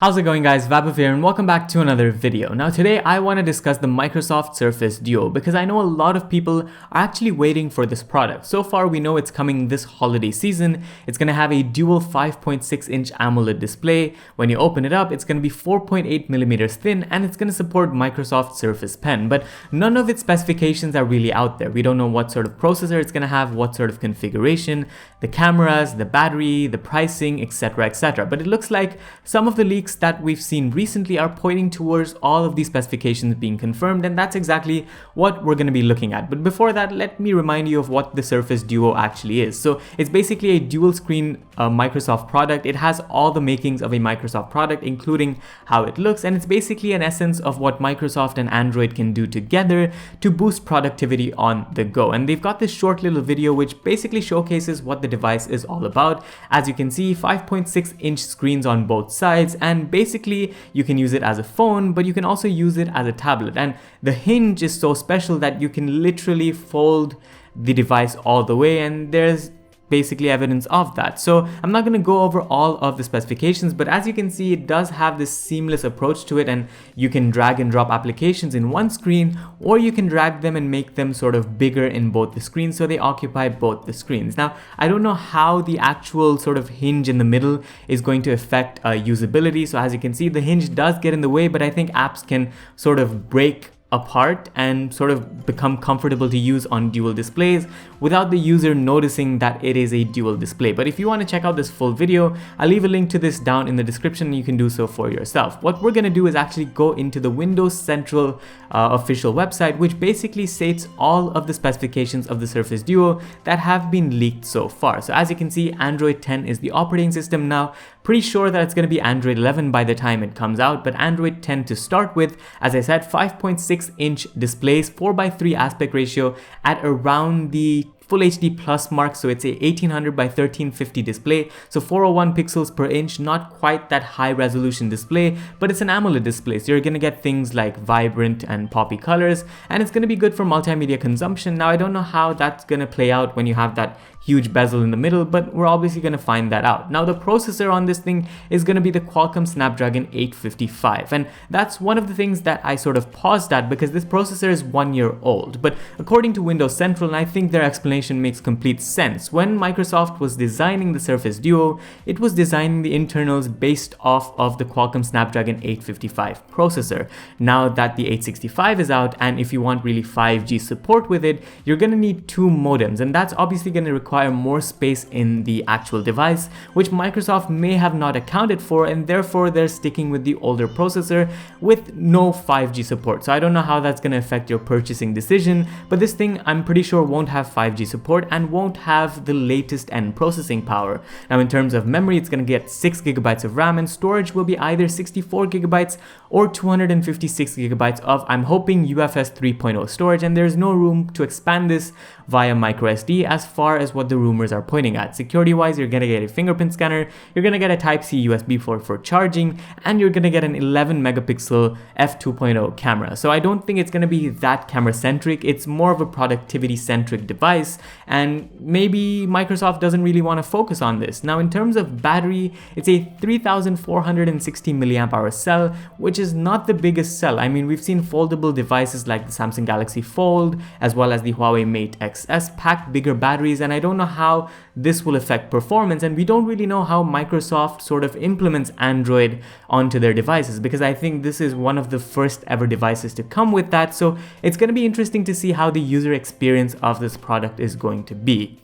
How's it going, guys? Vaibhav here and welcome back to another video. Now today I want to discuss the Microsoft Surface Duo because I know a lot of people are actually waiting for this product. So far we know it's coming this holiday season. It's going to have a dual 5.6-inch AMOLED display. When you open it up, it's going to be 4.8 millimeters thin and it's going to support Microsoft Surface Pen, but none of its specifications are really out there. We don't know what sort of processor it's going to have, what sort of configuration, the cameras, the battery, the pricing, etc, etc. But it looks like some of the leaks that we've seen recently are pointing towards all of these specifications being confirmed, and that's exactly what we're going to be looking at. But before that, let me remind you of what the Surface Duo actually is. So it's basically a dual screen Microsoft product. It has all the makings of a Microsoft product, including how it looks, and it's basically an essence of what Microsoft and Android can do together to boost productivity on the go. And they've got this short little video which basically showcases what the device is all about. As you can see, 5.6-inch screens on both sides, and basically you can use it as a phone, but you can also use it as a tablet. And the hinge is so special that you can literally fold the device all the way, and there's basically evidence of that. So I'm not going to go over all of the specifications, but as you can see, it does have this seamless approach to it, and you can drag and drop applications in one screen, or you can drag them and make them sort of bigger in both the screens so they occupy both the screens. Now, I don't know how the actual sort of hinge in the middle is going to affect usability. So as you can see, the hinge does get in the way, but I think apps can sort of break apart and sort of become comfortable to use on dual displays without the user noticing that it is a dual display. But if you want to check out this full video, I'll leave a link to this down in the description and you can do so for yourself. What we're going to do is actually go into the Windows Central official website, which basically states all of the specifications of the Surface Duo that have been leaked so far. So as you can see, Android 10 is the operating system now. Pretty sure that it's going to be Android 11 by the time it comes out, but Android 10 to start with. As I said, 5.6-inch displays, 4:3 aspect ratio at around the Full HD Plus mark, so it's a 1800 by 1350 display, so 401 pixels per inch, not quite that high resolution display, but it's an AMOLED display, so you're gonna get things like vibrant and poppy colors, and it's gonna be good for multimedia consumption. Now I don't know how that's gonna play out when you have that huge bezel in the middle, but we're obviously gonna find that out. Now the processor on this thing is gonna be the Qualcomm Snapdragon 855, and that's one of the things that I sort of paused at because this processor is 1 year old. But according to Windows Central, and I think their explanation makes complete sense, when Microsoft was designing the Surface Duo, it was designing the internals based off of the Qualcomm Snapdragon 855 processor. Now that the 865 is out, and if you want really 5G support with it, you're gonna need two modems, and that's obviously gonna require more space in the actual device, which Microsoft may have not accounted for, and therefore they're sticking with the older processor with no 5G support. So I don't know how that's gonna affect your purchasing decision, but this thing I'm pretty sure won't have 5G support and won't have the latest end processing power. Now in terms of memory, it's going to get 6 gigabytes of RAM, and storage will be either 64 gigabytes or 256 gigabytes of, I'm hoping, UFS 3.0 storage, and there's no room to expand this via microSD as far as what the rumors are pointing at. Security wise, you're going to get a fingerprint scanner, you're going to get a Type-C USB port for charging, and you're going to get an 11 megapixel f2.0 camera. So I don't think it's going to be that camera centric. It's more of a productivity centric device, and maybe Microsoft doesn't really want to focus on this. Now in terms of battery, it's a 3460 milliamp hour cell, which is not the biggest cell. I mean, we've seen foldable devices like the Samsung Galaxy Fold as well as the Huawei Mate XS pack bigger batteries, and I don't know how this will affect performance, and we don't really know how Microsoft sort of implements Android onto their devices, because I think this is one of the first ever devices to come with that. So it's going to be interesting to see how the user experience of this product is going to be.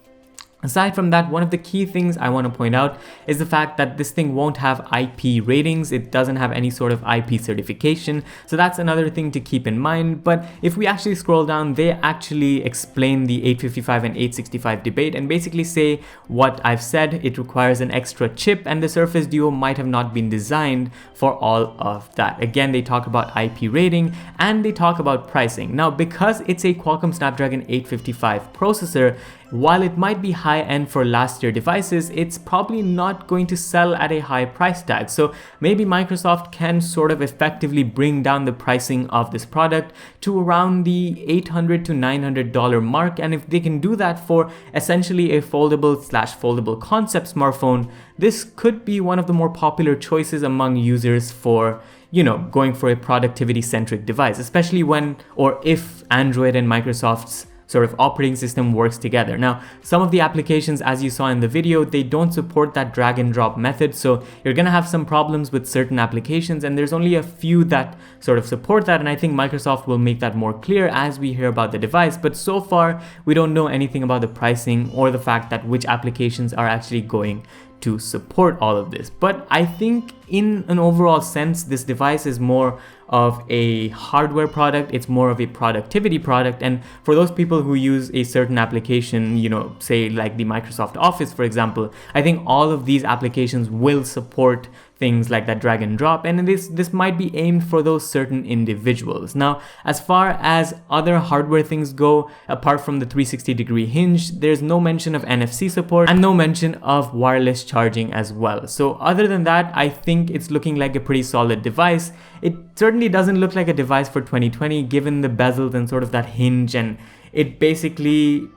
Aside from that, one of the key things I want to point out is the fact that this thing won't have IP ratings. It doesn't have any sort of IP certification. So that's another thing to keep in mind. But if we actually scroll down, they actually explain the 855 and 865 debate and basically say what I've said. It requires an extra chip, and the Surface Duo might have not been designed for all of that. Again, they talk about IP rating and they talk about pricing. Now, because it's a Qualcomm Snapdragon 855 processor, while it might be high end for last year devices, it's probably not going to sell at a high price tag. So maybe Microsoft can sort of effectively bring down the pricing of this product to around the $800 to $900 mark. And if they can do that for essentially a foldable/foldable concept smartphone, this could be one of the more popular choices among users for, going for a productivity centric device, especially when or if Android and Microsoft's sort of operating system works together. Now, some of the applications, as you saw in the video, they don't support that drag and drop method. So you're going to have some problems with certain applications, and there's only a few that sort of support that. And I think Microsoft will make that more clear as we hear about the device. But so far, we don't know anything about the pricing or the fact that which applications are actually going to support all of this. But I think in an overall sense, this device is more of a hardware product. It's more of a productivity product. And for those people who use a certain application, say like the Microsoft Office, for example, I think all of these applications will support things like that drag and drop, and this might be aimed for those certain individuals. Now, as far as other hardware things go, apart from the 360-degree hinge, there's no mention of NFC support and no mention of wireless charging as well. So other than that, I think it's looking like a pretty solid device. It certainly doesn't look like a device for 2020 given the bezels and sort of that hinge, and it basically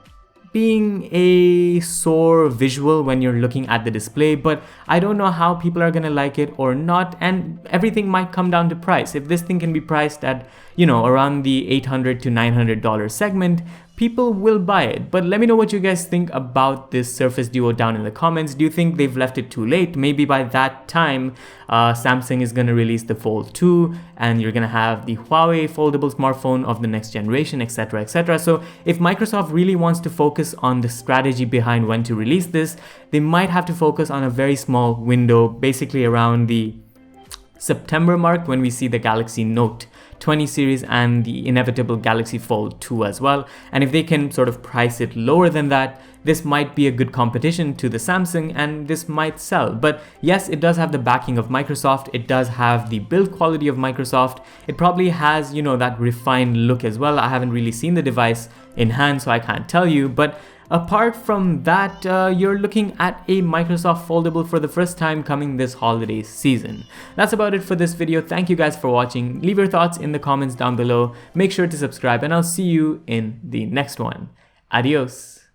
being a sore visual when you're looking at the display. But I don't know how people are gonna like it or not, and everything might come down to price. If this thing can be priced at, around the $800 to $900 segment, people will buy it. But let me know what you guys think about this Surface Duo down in the comments. Do you think they've left it too late? Maybe by that time, Samsung is going to release the Fold 2 and you're going to have the Huawei foldable smartphone of the next generation, etc., etc. So if Microsoft really wants to focus on the strategy behind when to release this, they might have to focus on a very small window, basically around the September mark, when we see the Galaxy Note 20 series and the inevitable Galaxy Fold 2 as well. And if they can sort of price it lower than that, this might be a good competition to the Samsung and this might sell. But yes, it does have the backing of Microsoft. It does have the build quality of Microsoft. It probably has, that refined look as well. I haven't really seen the device in hand, so I can't tell you. But apart from that, you're looking at a Microsoft Foldable for the first time coming this holiday season. That's about it for this video. Thank you guys for watching. Leave your thoughts in the comments down below. Make sure to subscribe and I'll see you in the next one. Adios.